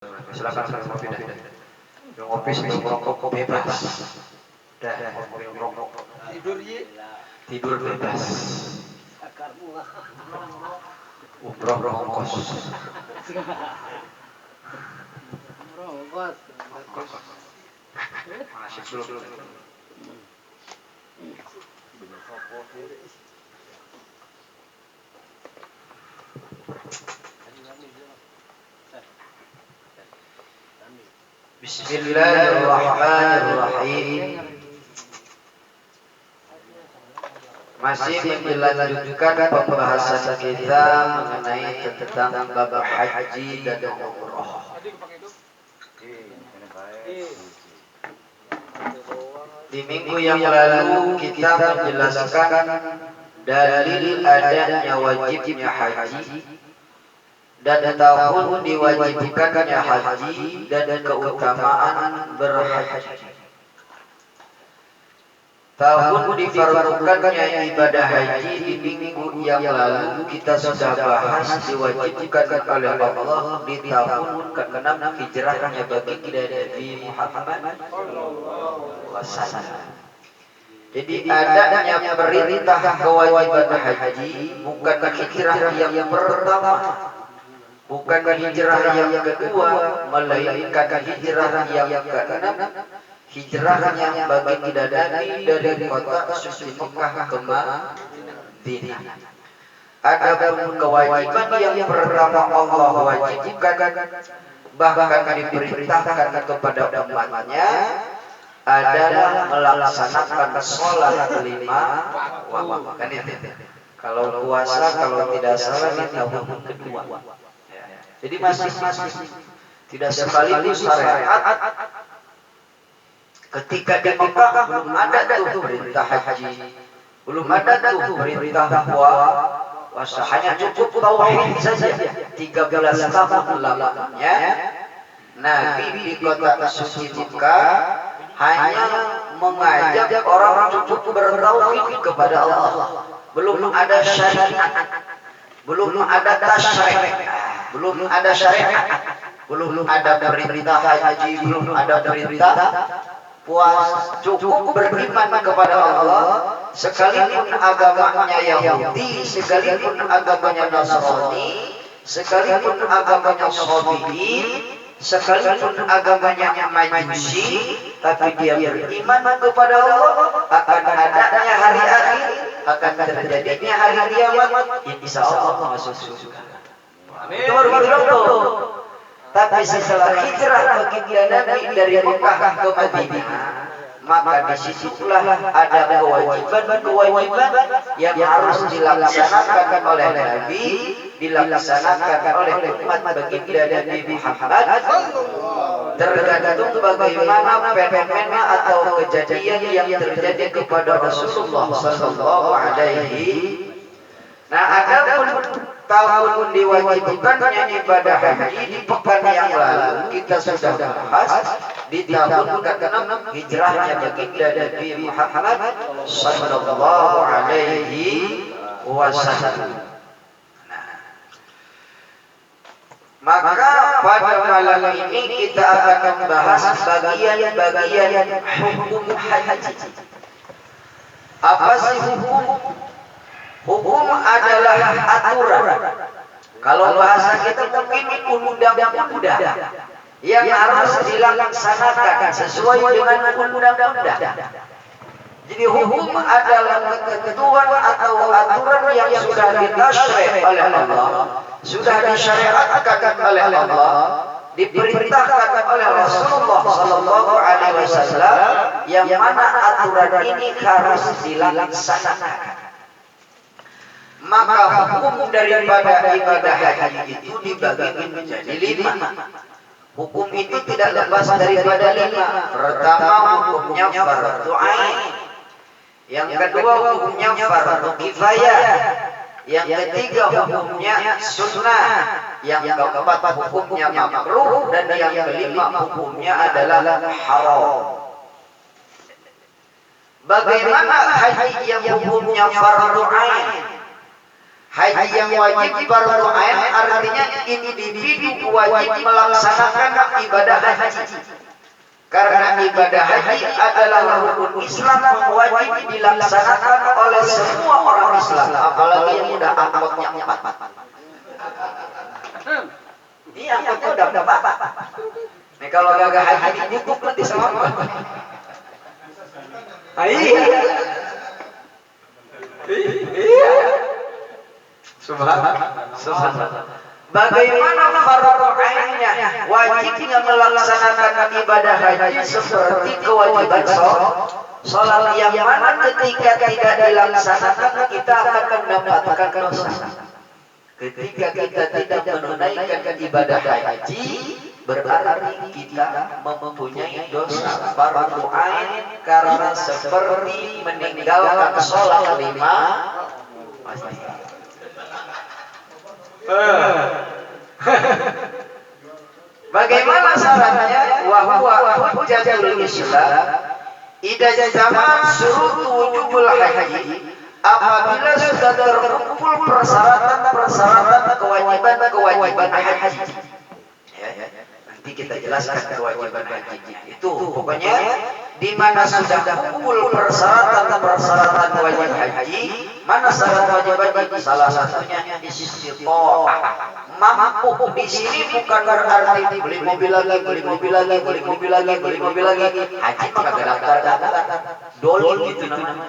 Silakan ngopi dah. Ngopi sambil merokok bebas. Dah, ngopi merokok. Tidur Yi. Tidur bebas. Umroh ongkos. Masih belum. Bismillahirrahmanirrahim. Masih melanjutkan pembahasan kita mengenai tentang bab haji dan umroh. Di minggu yang lalu kita menjelaskan dalil adanya wajibnya haji dan tahun diwajibkannya haji dan keutamaan berhaji. Tahun difardukannya ibadah haji di minggu yang lalu kita sudah bahas diwajibkan oleh Allah di tahun ke-6 hijrahnya baginda Nabi Muhammad SAW. Jadi adanya perintah kewajiban haji bukan hijrah yang pertama, bukan hijrah yang kedua, melainkan hijrah yang ke-6. Hijrahnya baginda Nabi dari kota suci Mekah ke Madinah. Adapun kewajiban yang pertama Allah wajibkan, bahkan diperintahkan kepada umatnya, adalah melaksanakan sholat 5 waktu. Kalau puasa kalau tidak salah di tahun kedua. Jadi masing-masing tidak sekaligus syariat. Ketika di Mekah belum ada tuh perintah haji, belum ada tuh perintah puasa, hanya cukup tauhid saja. 13 tahun lamanya Nabi di kota suci Mekah hanya mengajak orang cukup bertauhid kepada Allah. Belum ada syariat, belum ada tasyrik, belum ada syariat, belum ada perintah haji, belum ada perintah puasa. Cukup beriman kepada Allah, sekalipun agamanya Yahudi, sekalipun agamanya Nasrani, sekalipun agamanya Sabi'in, sekalipun agamanya Majusi, tapi dia beriman kepada Allah, akan adanya hari akhir, akan terjadinya hari kiamat, insya Allah masuk surga. Itu baru betul. Tapi setelah hijrah baginda Nabi dari Mekah ke Madinah, maka disitulah ada kewajiban yang harus dilaksanakan oleh Nabi, dilaksanakan oleh umat baginda Nabi Muhammad. Tergantung bagaimana fenomena atau kejadian yang terjadi kepada Rasulullah Sallallahu Alaihi. Nah, adapun tahun diwajibkannya ibadah haji di pekan yang lalu kita sudah bahas di tahun ke-6 hijrahnya baginda Nabi Muhammad sallallahu alaihi wasallam. Maka pada malam ini kita akan membahas bagian-bagian hukum haji. Apa sih hukum? Hukum adalah aturan. Kalau bahasa kita mungkin undang-undang yang harus dilaksanakan sesuai dengan undang-undang. Jadi hukum adalah ketentuan atau aturan yang sudah ditasyri' oleh Allah, sudah disyariatkan oleh Allah, diperintahkan oleh Rasulullah Sallallahu Alaihi Wasallam, yang mana aturan ini harus dilaksanakan. Maka hukum daripada ibadah haji itu dibagi menjadi 5. Hukum itu tidak lepas daripada 5. Pertama hukumnya fardu ain. Yang kedua hukumnya fardu kifayah. Yang ketiga hukumnya sunnah. Yang keempat hukumnya makruh. Dan yang kelima hukumnya adalah haram. Bagaimana haji yang hukumnya fardu ain? Haji yang wajib fardu ain artinya individu wajib melaksanakan ibadah haji. Karena ibadah haji adalah rukun Islam yang wajib dilaksanakan oleh semua orang Islam, apalagi yang udah angkotnya 4. Ini angkotnya udah 4. Nih kalau gagah haji ditutup nanti sama apa? Iya. Subhanallah. Bagaimana fardu ainnya wajibnya melaksanakan ibadah haji seperti kewajiban sholat yang mana ketika tidak dilaksanakan kita akan mendapatkan dosa. Ketika kita tidak menunaikan ibadah haji berarti kita mempunyai dosa fardu ain karena seperti meninggalkan sholat 5 waktu. Bagaimana syaratnya? Wa huwa hujjatul Islam idza jama'a syurut wujubul haji, apabila sudah terkumpul persyaratan kewajiban haji. Nanti kita jelaskan kewajiban haji itu pokoknya di mana sudah kumpul persyaratan kewajiban haji. Mana syarat wajib haji? Salah satunya istiqomah. Mampu di sini bukan berarti beli mobil lagi. Haji mah kagak daftar. Doli gitu namanya.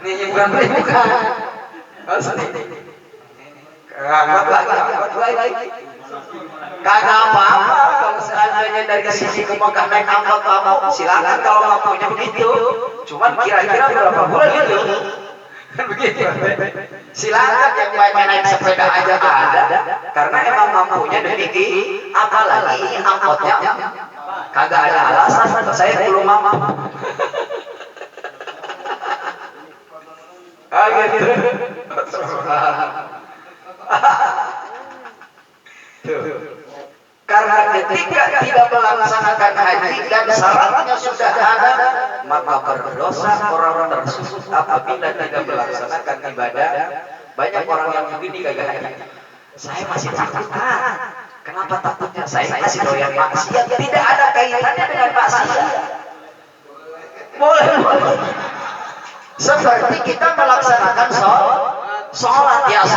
Ini bukan. Asli. Lagi. Kagak apa-apa kalau seandainya dari sini ke Mekah naik angkot kamu silakan kalau nggak punya begitu. Cuman kira-kira berapa bulan itu? Kan begitu. Silakan yang banyak naik sepeda aja ada. Karena emang mampunya demikian. Apalagi angkotnya kagak ada alasan. Saya belum mampu. Gitu. Karena ketika tidak melaksanakan haji dan syaratnya sudah ada, maka berdosa orang tersebut apabila tidak melaksanakan ibadah. Banyak orang yang begini kagak haji. Saya masih takut. Kenapa takutnya? Saya masih doyan maksiat. Tidak ada kaitannya dengan maksiat. Boleh. Seperti kita melaksanakan sholat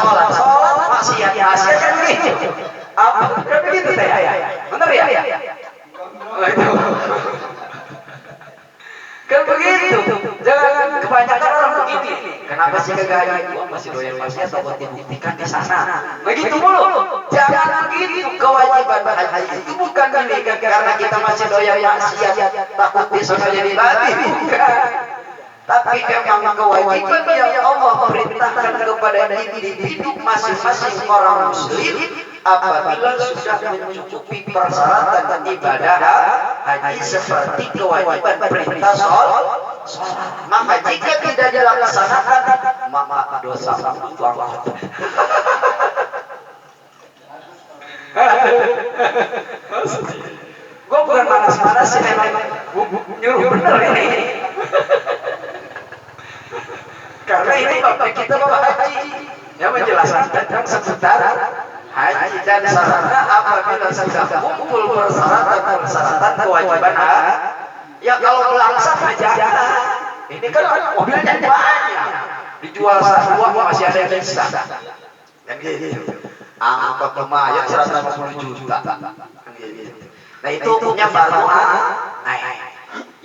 maksiat kan begitu. Apa? Kan begitu teh. Benar ya? Kan begitu. Jangan kebanyakan orang begini. Kenapa sih kagak haji? Gua masih doyan maksiat atau buat dibuktikan di sana. Begitu mulu. Jangan begitu. Kewajiban haji itu bukan karena kita masih doyan maksiat takut di sana jadi babi. Bukan. Tapi memang kewajiban yang Allah perintahkan kepada individu masing-masing orang muslim apabila sudah mencukupi persyaratan ibadah haji seperti kewajiban perintah sholat, maka jika tidak dilaksanakan maka dosa banget. Gue bukan panas-panas sih, memang nyuruh bener ini. Karena ini bapak kita bapak haji yang menjelaskan tentang seputar haji dan syaratnya apabila sudah kumpul persyaratan kewajiban ya kalau melaksanakan jangan. Ini kan mobilnya banyak dijual satu masih ada yang sisa kan gitu. Angkot lumayan 150 juta kan gitu. Nah itu punya fardu ain.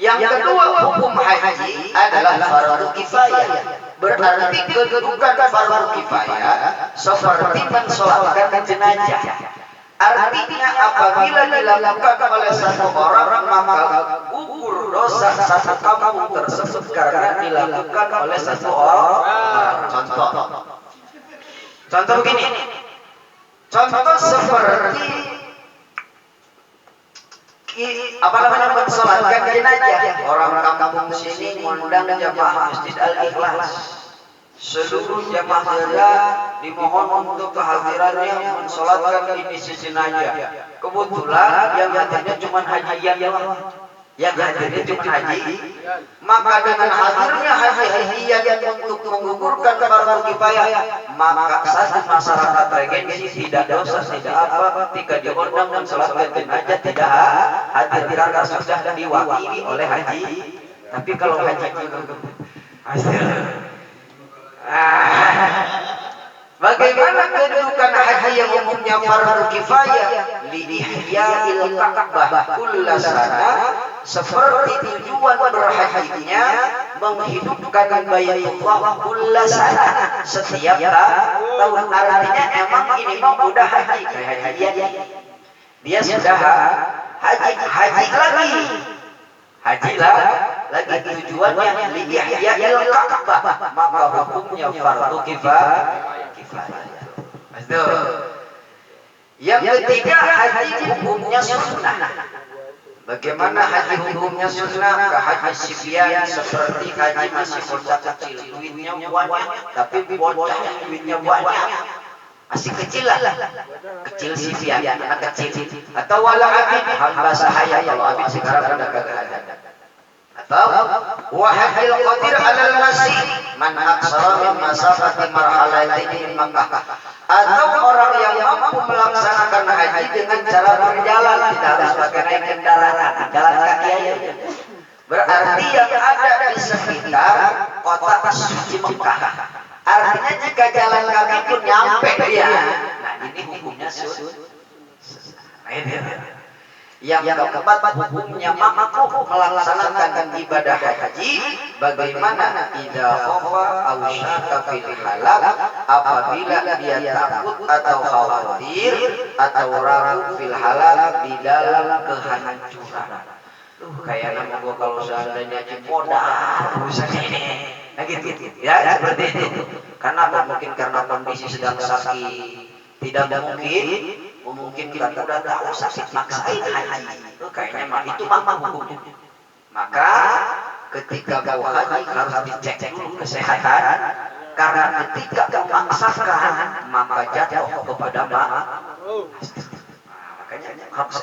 Yang kedua hukum haji adalah fardu kifayah. Berarti kedudukan fardu kifayah seperti mensolatkan jenazah. Artinya apabila dilakukan oleh satu orang maka gugur dosa satu kampung tersebut karena dilakukan oleh satu orang. Contoh begini. Contoh seperti mensolatkan jenazah. Orang kampung sini mengundang jamaah Masjid Al-Ikhlas. Seluruh jamaah jenazah dimohon untuk kehadirannya mensolatkan ini jenazah. Kebetulan yang hadirnya cuma hajian doang. yang hadirnya cuma haji, maka dengan hadirnya haji yang untuk menggugurkan fardu kifayah, maka satu masyarakat regensi tidak dosa tidak apa ketika diundang dan salat jenazah tidak hadir karena sudah diwakili oleh haji. Tapi kalau haji hasil bagaimana kedudukan haji yang umumnya fardu kifayah li ihya'il Ka'bah kullasana, seperti tujuan berhajinya menghidupkan Baitullah kullasana setiap tahun. Artinya emang ini mah udah haji kayak hajian dia sudah haji lagi tujuannya li ihya'il Ka'bah, maka hukumnya fardu kifayah. Yang ketiga, haji hukumnya sunnah. Bagaimana haji hukumnya sunnah? Ke haji sibyan, seperti haji masih bocah kecil, duitnya banyak, tapi bocah duitnya banyak, masih kecil lah, kecil sibyan, anak kecil. Atau wala abid, hamba sahaya, kalau abid sekarang sudah kagak ada. Atau wahajil qadir alal masih man aksara min masafati marhalatin min Makkah, atau orang yang mampu melaksanakan haji dengan cara berjalan, tidak harus pakai naik kendaraan, jalan kaki aja. Berarti yang ada di sekitar kota suci Mekah. Artinya jika jalan kaki pun nyampe dia. Nah, ini hukumnya yang keempat, hukumnya makruh melaksanakan ibadah haji bagaimana idza khafa aw syaka fil halal, apabila dia takut atau khawatir atau ragu fil halal di dalam kehancuran. Kayaknya gua kalau seandainya modal urusan ini. Nah gitu ya, seperti itu. Karena mungkin karena kondisi sedang sakit, tidak mungkin kita udah tahu sakit maksain haji. Kayaknya itu mah hukumnya. Maka ketika mau haji harus dicek dulu kesehatan, karena ketika memaksakan maka jatuh kepada makanya harus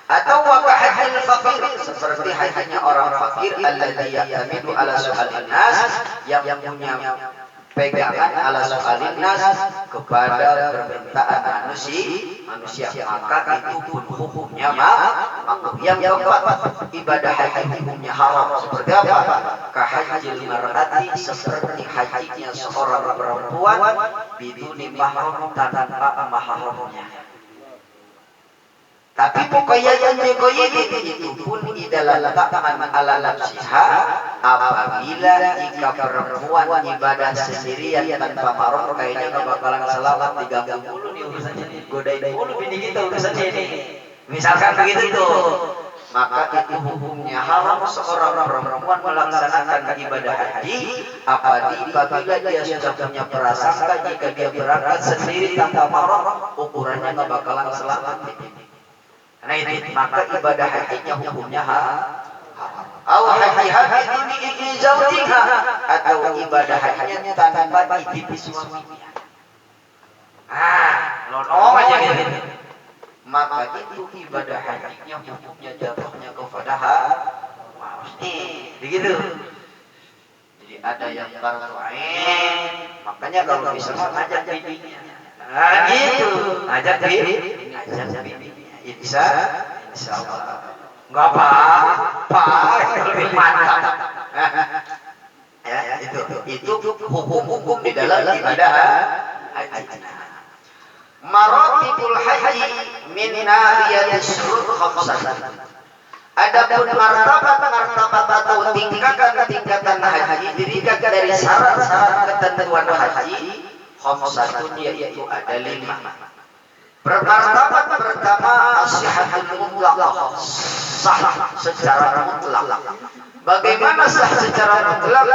atau waqah hajil fakir, seperti hajinya orang fakir alladzi ya'tamidu ala su'alin nas, yang punya pegangan ala su'alin nas kepada permintaan manusia, maka itu pun hukumnya makruh. Yang keempat, ibadah haji hukumnya haram. Seperti apa? Kahajil mar'ati, seperti hajinya seorang perempuan biduni mahram, tanpa mahramnya. Tapi pokoknya yang digoyim itu pun idalah ta'man ala nafsiha, apabila jika perempuan ibadah sendirian tanpa mahram, kayaknya gak bakalan selamat, diganggu mulu nih urusannya nih, godain mulu bini kita urusannya ini. Misalkan begitu tuh, maka itu hukumnya haram seorang perempuan melaksanakan ibadah haji apabila dia sudah punya prasangka jika dia berangkat sendiri tanpa mahram, ukurannya gak bakalan selamat. Nah itu, maka ibadah hajinya hukumnya haram. Haji duni idni zawjiha, atau ibadah hajinya tanpa izin suaminya. Ngomong aja gitu. Maka itu ibadah hajinya hukumnya jatuhnya kepada begitu. Jadi ada yang fardu ain, makanya kalau bisa ngajak bibinya. Nah gitu, ngajak bibinya. Insya Allah nggak apa-apa, lebih mantap. Ya, itu hukum di dalam ibadah haji. Maratibul haji min nahiyatis syurut khamsah. Adapun martabat atau tingkatan haji dirikan dari syarat-syarat ketentuan haji khamsatun, yaitu ada 5. Martabat pertama as-sihhatul mutlaqah, sah secara mutlak. Bagaimana sah secara mutlak?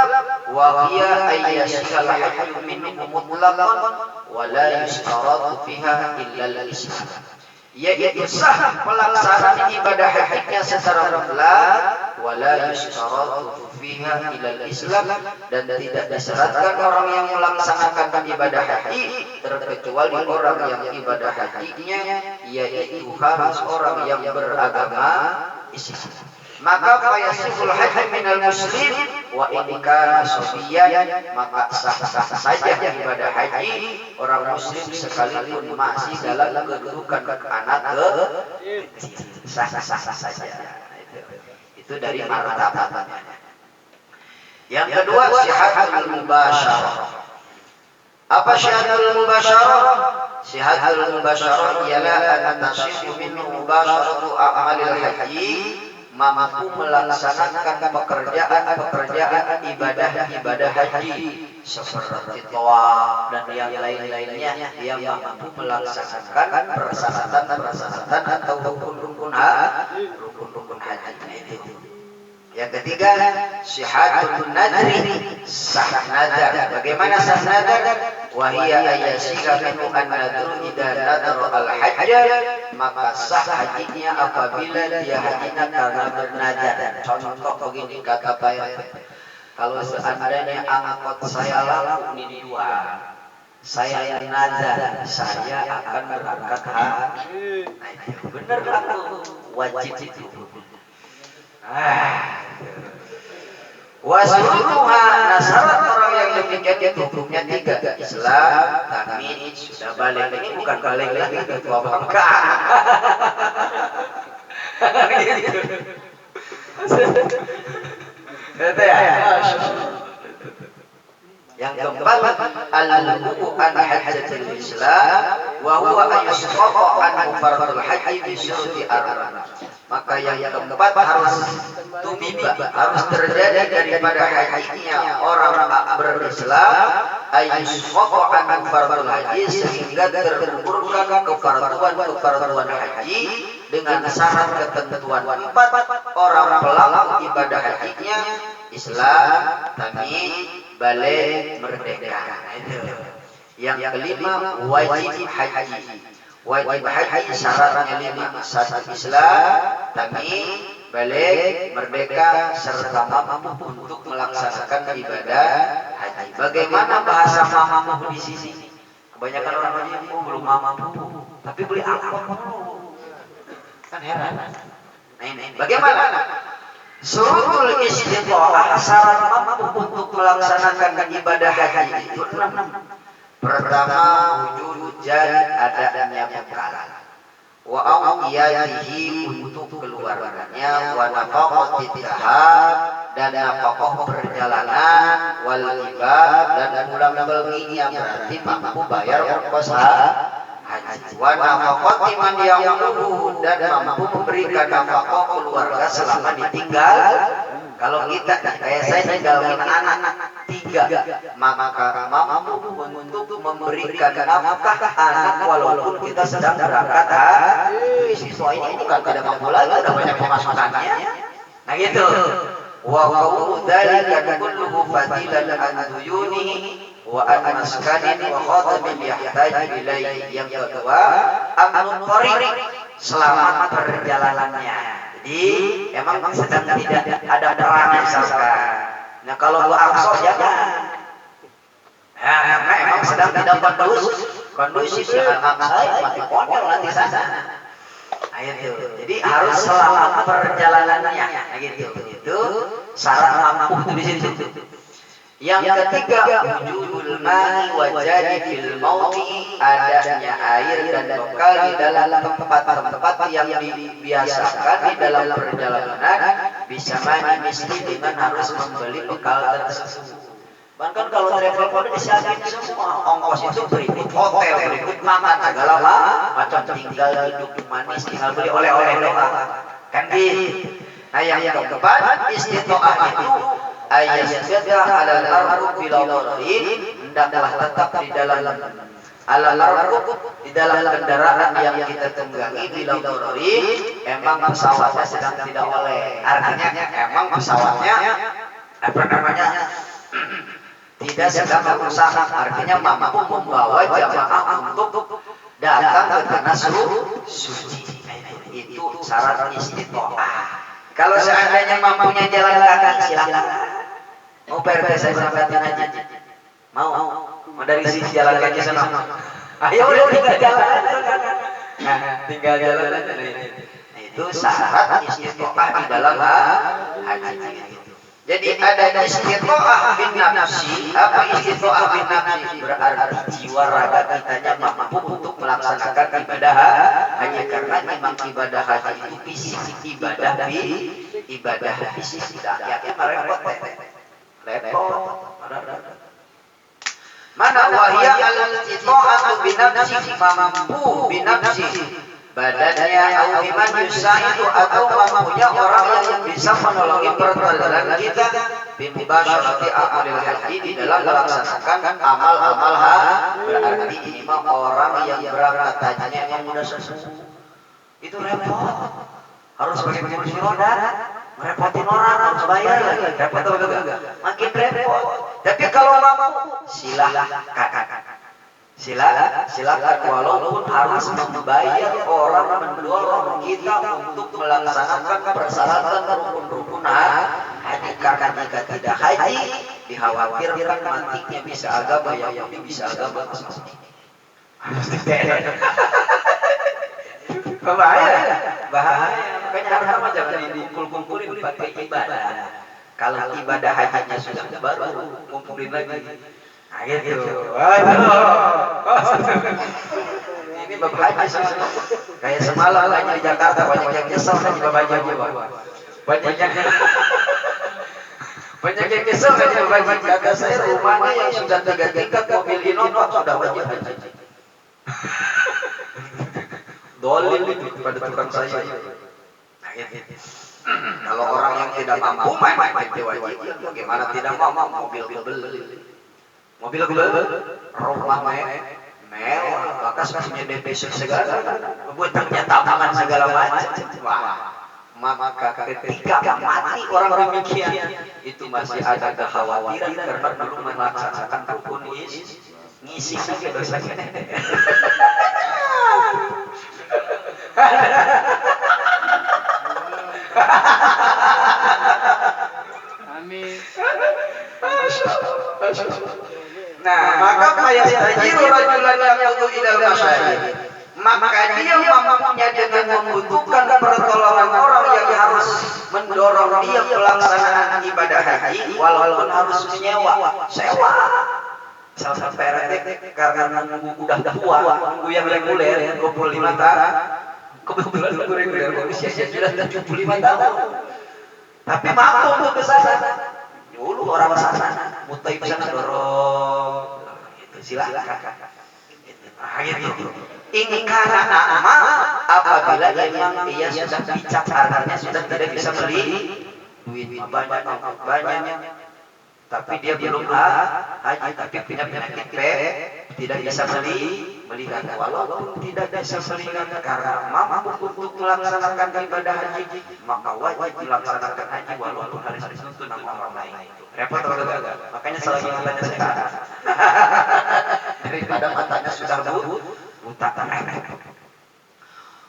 Wa hiya ayyashal hajju minhu mutlaqan wa la yushtaratu fiha illa al-islam. Yaitu sah pelaksanaan ibadah hajinya secara mutlak wa la yushtaratu fiha illa al-islam, dan tidak disyaratkan orang yang melaksanakan ibadah haji terkecuali orang yang ibadah hajinya yaitu harus orang yang beragama Islam. Maka fayasihul haji minal muslim wa in kana sabiyan, maka sah-sah saja ibadah haji orang muslim sekalipun masih dalam kedudukan anak kecil. Sah-sah saja. Itu dari martabatnya. Yang kedua, syihatul mubasyarah. Apa syihatul mubasyarah? Syihatul mubasyarah ialah an tashihu min mubasyaratu a'malil haji, mampu melaksanakan pekerjaan ibadah haji seperti tawaf dan yang lain-lainnya. Dia mampu melaksanakan persyaratan atau rukun-rukun haji. Yang ketiga, syihatul nadri, sah nadar. Bagaimana sah nadar? Wahia ayasika minhu an-nadru idza nadara al-hajj, maka sah hajinya apabila dia hajinya karena bernadar. Contoh begini kata Pak, kalau seandainya angkot saya laku ini 2, saya nadar saya akan berangkat haji. Benar kan? Wajib itu. Wasurutuha, syarat orang yang demikian itu hukumnya 3. Islam, takmin, sudah balik. Ini bukan balik lagi ke tua bangka. Yang keempat, al-wudu an hajjatil Islam wa huwa ayusqata an fardul haji bi syuruti arba'. Maka yang keempat harus harus terjadi daripada hajinya orang berislam ayusqata an fardul haji, sehingga terkumpulkan kefarduan haji dengan syarat ketentuan 4 orang pelaku ibadah hajinya Islam, tamyiz, balik, merdeka. Yang kelima, wajib haji. Wajib haji syaratnya 5. 1 Islam, tamyiz, balik, merdeka, serta mampu untuk melaksanakan ibadah haji. Bagaimana bahasa mampu di sini? Kebanyakan orang haji belum mampu, tapi beli angkot kan heran. Bagaimana? Surutul istita'ah, syarat mampu untuk melaksanakan ibadah haji itu 6. Pertama, wujud jad, adanya bekal. Wa awiyatihi, untuk keluarganya. Wa nafaqatit tahab, dan nafaqah perjalanan. Wal ibad, dan pulang perginya, berarti mampu bayar ongkos haji. Wa nafaqati man ya'muluhu, dan mampu memberikan nafkah keluarga selama ditinggal. Kalau kita kayak saya tinggalin anak 3, maka mampu untuk memberikan nafkah anak walaupun kita sedang berangkat haji. Siswa ini bukan tidak mampu lagi, sudah banyak pemasukannya. Nah gitu. Wa qawlu dzalika kulluhu fadilan an duyunihi wa an maskanin wa khatamin yahtaju ilaihi. Yang kedua, amnut thariq, selamat perjalanannya. Jadi emang sedang tidak ada perang misalkan. Nah kalau lu aksor jangan. Nah, emang sedang tidak kondusif jangan aksai, mati konyol nanti sana. Nah, itu. Jadi harus selamat perjalanannya. Nah, gitu. Itu syarat mampu di situ. Yang ketiga, wujudul ma'i wa jadi fil mauti, adanya air dan bekal di dalam tempat-tempat yang dibiasakan di dalam perjalanan. Bisa mani mesti dengan harus membeli bekal tersebut. Bahkan kalau travel code disiapin semua, ongkos itu berikut hotel, berikut makan segala macam, tinggal duduk manis, tinggal beli oleh-oleh doang. Kan gitu. Nah yang keempat, istitoah itu ayasbeda alal arqub bila dharin, hendaklah tetap di dalam alal arqub, di dalam kendaraan yang kita tunggangi bila dharin. Emang pesawatnya sedang tidak oleh, artinya emang pesawatnya tidak sedang berusaha, artinya mampu membawa jamaah untuk datang ke tanah suci. Itu syarat istitoah. Kalau seandainya mampunya jalan kaki, silakan. Mau PRT saya berangkatin aja. Mau dari sini jalan kaki sana. Ayo tinggal jalan. Nah, tinggal jalan aja. Itu syarat istitoah di dalam haji. Jadi ada istitoah bin nafsi. Apa istitoah bin nafsi? Berarti jiwa raga kitanya mampu untuk melaksanakan ibadah haji, karena memang ibadah haji itu fisik, ibadah fisik. Rakyatnya repot. Mana wahya al-istito'atu binafsi, mampu binafsi badannya, atau biman yusaidu, atau mampunya orang yang bisa menolongi perjalanan kita bimubasyarati amalil haji, di dalam melaksanakan amal-amal haji. Berarti ini mah orang yang berangkat hajinya yang mudah sesuatu itu repot, harus pakai kursi roda, merepotin orang, harus bayar lagi, repot atau enggak? Makin repot. Tapi kalau mampu, silakan walaupun harus membayar orang mendorong kita untuk melaksanakan persyaratan rukun-rukun haji, karena jika tidak haji dikhawatirkan matinya bisa agama yang bisa agama masuk. Bahaya. Makanya harus jangan dikumpul-kumpulin pakai ibadah. Kalau ibadah hajinya sudah baru kumpulin lagi. Nah, gitu. Ini bapak haji sama. Kayak semalam haji di Jakarta banyak yang nyesel haji bapak haji. Banyak yang nyesel haji bapak haji. Kata saya rumahnya yang sudah 3 tingkat mobil Innova sudah wajib haji. Dolim kepada tukang saya. Nah, gitu. Kalau orang yang tidak mampu main wajib, bagaimana tidak mau mobil kebeli, rumah mewah, maka punya DP segala, buat tabungan segala macam. Maka ketika mati orang demikian, itu masih ada kekhawatiran karena belum melaksanakan rukun ngisi lagi dosanya. Amin. Nah, maka fayastajiru rajulan yaqulu ilal masyayikh. Maka dia mampunya dengan membutuhkan pertolongan orang yang harus mendorong dia pelaksanaan ibadah haji, walaupun harus sewa. Salah PRT karena udah tua, nunggu yang reguler 25 tahun. Kebetulan reguler usianya sudah 75 tahun. Tapi mampu untuk ke sana. Dulu orang sana, mutai ke sana dorong. Gitu, silakan. Gitu. Ini karena nama apabila memang dia sudah bicaranya sudah tidak bisa beli duit banyak, tapi dia belum haji, tapi punya penyakit tidak bisa melihat, walaupun tidak bisa melihat karena mampu untuk melaksanakan ibadah haji, maka wajib melaksanakan haji walaupun harus dituntut nama orang lain. Repot atau enggak? Makanya selagi matanya sehat daripada matanya sudah buta.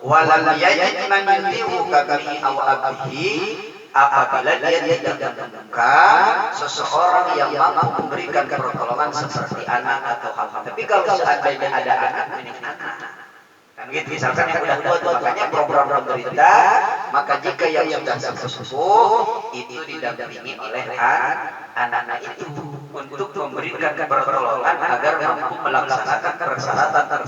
Walam yajid man yuti'u kami aw abihi, apabila dia tidak menemukan seseorang yang mampu memberikan pertolongan seperti anak atau hal-hal. Tapi kalau seandainya ada anak, ini anak. Kan gitu, misalkan yang udah tua, makanya program pemerintah, maka jika yang sudah sepuh itu didampingi oleh anak-anak itu untuk memberikan pertolongan agar mampu melaksanakan persyaratan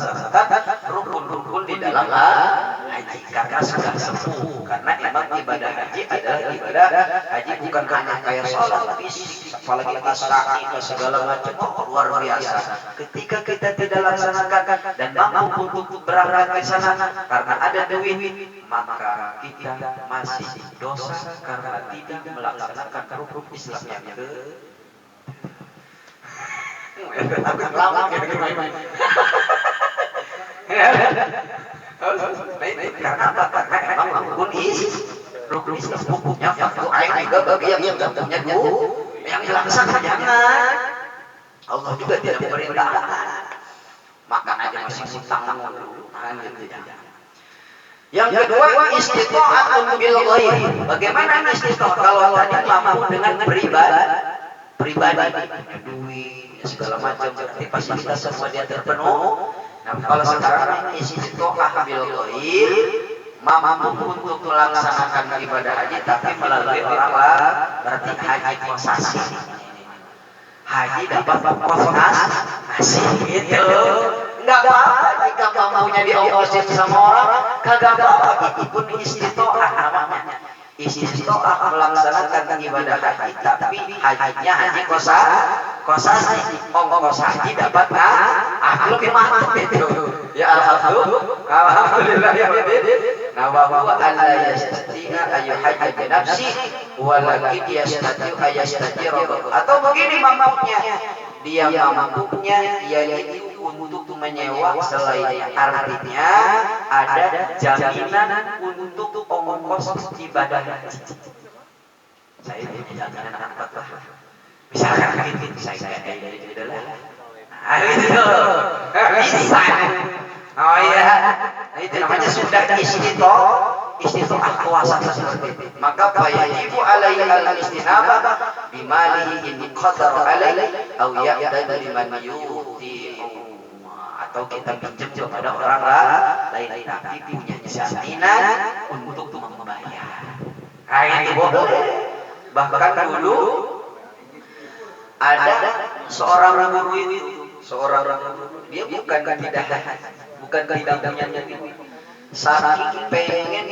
rukun-rukun di dalam haji, karena sudah sepuh. Karena memang ibadah haji adalah ibadah haji bukan hanya kayak sholat fisik, apalagi tasawuf segala macam, luar biasa. Ketika kita tidak laksanakan dan mampu untuk berangkat ke sana karena ada duit, maka kita masih dosa karena tidak melaksanakan rukun Islam yang karena apa? Karena memang rukun Islam hukumnya fardu ain juga bagi yang sudah punya yang dilaksanakan jangan. Allah juga tidak memerintahkan. Makan aja masih utang dulu. Yang kedua, istita'atun bil ghaib. Bagaimana istita'ah? Kalau tadi mampu dengan pribadi, duit, segala macam, berarti fasilitas semua dia terpenuh. Nah, kalau sekarang istita'ah bil ghaib, mampu untuk melaksanakan ibadah haji tapi melalui orang lain, berarti haji kosasi. Haji dapat kos gitu. Enggak apa-apa jika mampunya diongkosin sama orang, kagak apa-apa. Itu pun istitoah namanya. Istitoah melaksanakan ibadah haji tapi hajinya haji kosasi. Ongkos haji dapat lebih mantap itu. Ya alhamdulillah ya. Nah, bahwa Allah yastati'a ayu haji bi nafsi walakin yastati'u ayastajira. Atau begini mampunya, dia mampunya yaitu untuk menyewa selainnya. Artinya ada jaminan untuk ongkos ibadah haji. Saya punya jaminan apa tuh? Misalkan gitu, saya dari adalah. Nah, itu bisa. Oh iya, itu namanya sudah istitoah kuasa seperti itu. Maka fayajibu alaihi al-istinabah bimalihi in qadara alaihi aw ya'dad liman yuti'u. Atau kita pinjam kepada orang lain tapi punya jaminan untuk membayar. Kayak itu boleh. Bahkan dulu ada seorang guru itu, dia bukan tidak punya duit, saking pengen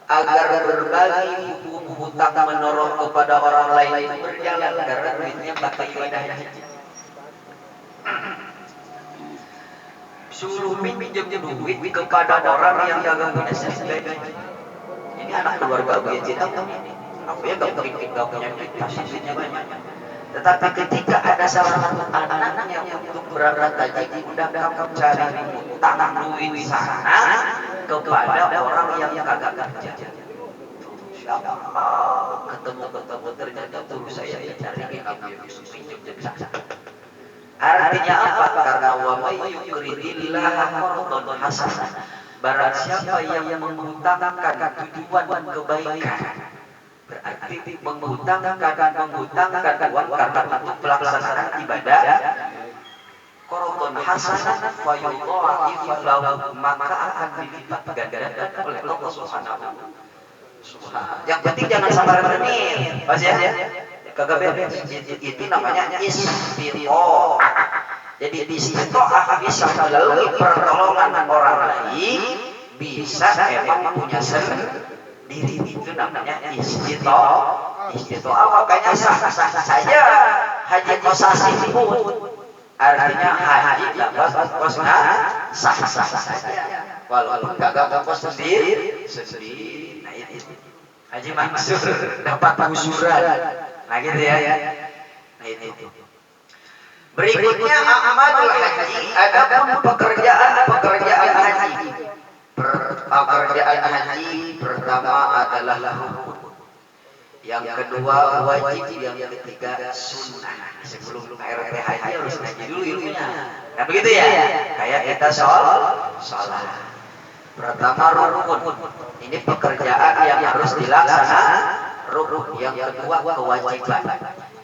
agar berbagi hukum hutang menolong kepada orang lain itu berjalan karena duitnya pakai ibadah haji. Suruh pinjam duit kepada orang yang kagak punya sedekah. Ini anak keluarga begitu tahu ini. Apa ya gak punya duit, pasti duitnya banyak. Tetapi ketika ada salah satu anak yang untuk berangkat haji, udah kamu cari utang duit sana kepada orang yang kagak kerja. Siapa? Ketemu ternyata terus saya cari kamu pinjam sana. Artinya apa? Karena wa may yuridillah qardan hasanah. Barang siapa yang menghutangkan tujuan kebaikan, berarti menghutangkan uang karena untuk pelaksanaan ibadah, qardan hasanah fa yudha'ifu lahu, maka akan dilipat gandakan oleh Allah Subhanahu wa taala. Yang penting jangan sampai renir. Pas ya. Kagak beres. Itu namanya istitoah. Jadi istitoah bisa melalui pertolongan orang lain, bisa emang punya sendiri. Itu namanya istitoah. Makanya sah-sah saja haji kosasi pun. Artinya haji dapat kosnya sah-sah saja. Walaupun kagak kos sendiri. Nah itu. Haji maksud dapat usuran. Nah gitu ya. Nah itu. Berikutnya amalul haji, adapun pekerjaan haji. Pekerjaan haji pertama adalah rukun. Yang kedua wajib, yang ketiga sunnah. Sebelum RT haji harus haji dulu ilmunya. Nah begitu ya. Kayak kita sholat. Pertama rukun. Ini pekerjaan yang harus dilaksanakan. Rukun. Yang kedua kewajiban.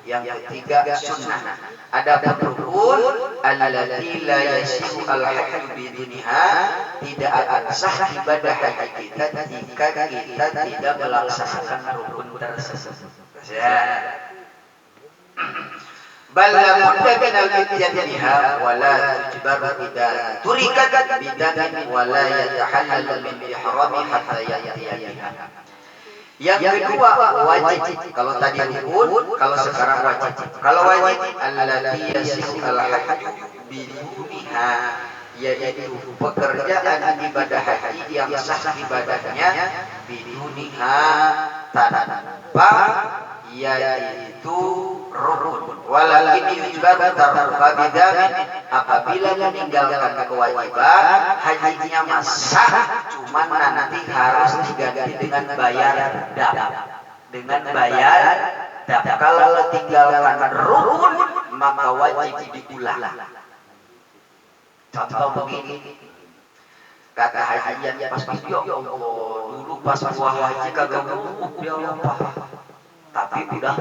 Yang ketiga sunnah. Ada rukun allati la yasihu al-hajju biduniha, tidak akan sah ibadah haji kita jika kita tidak melaksanakan rukun tersebut. Ya. Bal la budda min al-ittiyaniha wa la tujbaru idza turikat bidamin wa la yatahallal min ihrami hatta yatiyaha. Yang kedua wajib. Kalau tadi rukun, kalau sekarang wajib. Kalau wajib allati yasihu al-hajju biduniha, yaitu pekerjaan ibadah haji yang sah ibadahnya biduniha tanpa yaitu rukun. Walakin yujbaru tarfa bidamin, apabila meninggalkan kewajiban hajinya sah, cuman nanti harus diganti dengan bayar dam. Kalau tinggalkan rukun maka wajib diulang. Contoh begini, kata hajian pas ya Allah, dulu pas gua haji kagak cukup ya Allah, tapi udah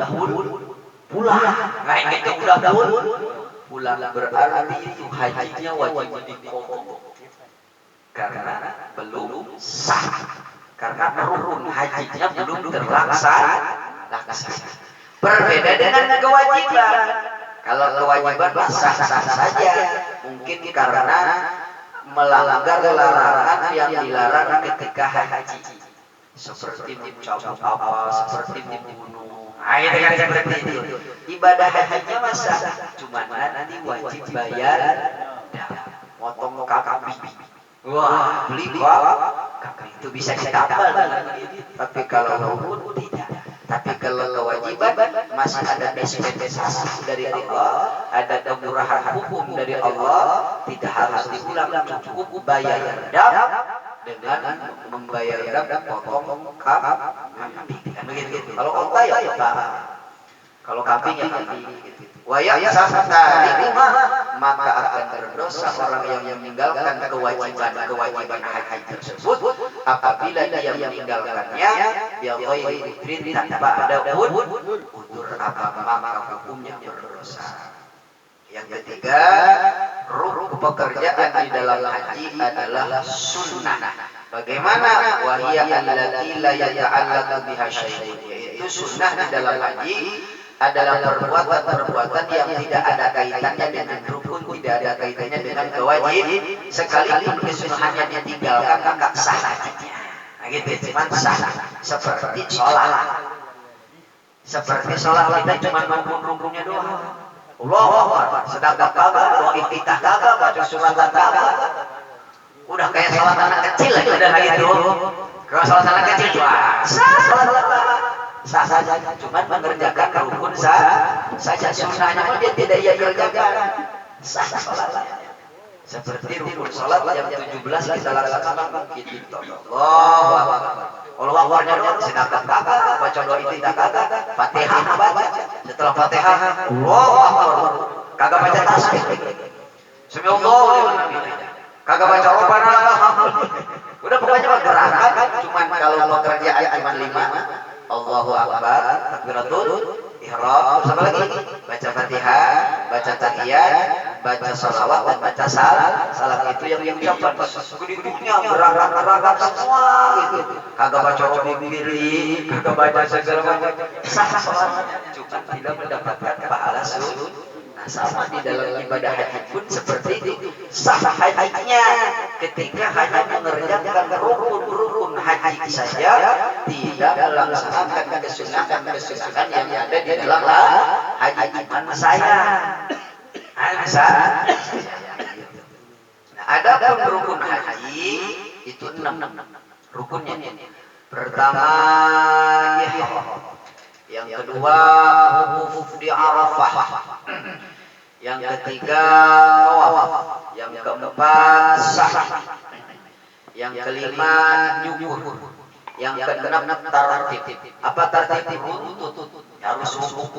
pulang. Nah ini udah pulang, berarti itu hajinya wajib dikodok. karena belum sah. Karena rukun hajinya belum terlaksana. Berbeda dengan kewajiban. Kalau kewajiban sah-sah saja, mungkin karena melanggar larangan yang dilarang ketika haji, seperti mencabut apa, seperti membunuh. Itu kan seperti itu. Ibadah hajinya masa cuma nanti wajib bayar, motong kambing. Wah, beli kambing itu bisa ditambal dengan itu. Tapi kalau rukun tidak. Tapi kalau kewajiban masih ada dispensasi dari Allah, ada kemurahan hukum dari Allah, tidak harus diulang, cukup bayar dam dengan membayar dam potong kambing. Begitu. Kalau onta ya onta, kalau kambing ya kambing. Waya maka akan berdosa orang yang meninggalkan kewajiban haji tersebut apabila dia meninggalkannya ya ghairi udhrin tanpa ada udzur apa maka hukumnya berdosa. Yang ketiga, rukun pekerjaan di dalam haji adalah sunnah. Bagaimana? Wahiyya allati la yata'allaqu biha syai'un, yaitu sunnah di dalam haji adalah perbuatan-perbuatan yang tidak ada kaitannya dengan rukun, tidak ada kaitannya dengan kewajiban, sekalipun kesunahannya ditinggalkan maka sah hajinya. Nah gitu, cuma sah. Seperti sholat. Seperti sholat kita cuma rukun-rukunnya doang. Allahu Akbar, sedekah kagak, doa iftitah kagak, baca surat kagak. Udah kayak sholat anak kecil aja udah gitu. Kalau sholat anak kecil cuma sah saja, cuma mengerjakan rukun saja, sunnahnya mah dia tidak ia kerjakan, sah sholatnya. Seperti rukun sholat jam 17 kita laksanakan gitu. Allahu Akbar. Allahu Akbarnya doang, sedekah kagak, baca doa iftitah kagak, Fatihah baca. Setelah Fatihah, Allahu Akbar. Kagak baca tasbih. Subhanallahu liman hamidah. Kagak baca Rabbana lakal hamd. Udah pokoknya gerakan, cuma kalau pekerjaan cuma 5. Allahu Akbar, takbiratul ihram, terus apa lagi? Baca Fatihah, baca tahiyat, baca sholawat dan baca salam itu yang diucapkan. Keduduknya gerakan semua gitu. Kagak baca bibiri, kagak baca segala macam. Sah sholatnya, cuma tidak mendapatkan pahala sunnah. Nah, sama di dalam ibadah haji pun seperti itu. Sah hajinya ketika hanya mengerjakan rukun haji saja, tidak melaksanakan kesunahan yang ada di dalam haji. Mana saya? Nah, ada pun rukun haji itu 6 rukunnya. Pertama ihram. Yang kedua wukuf di Arafah. Yang ketiga tawaf. Yang keempat sa'i. Yang kelima nyukur. Yang keenam tartib. Apa tartib? Runtut. Harus wukuf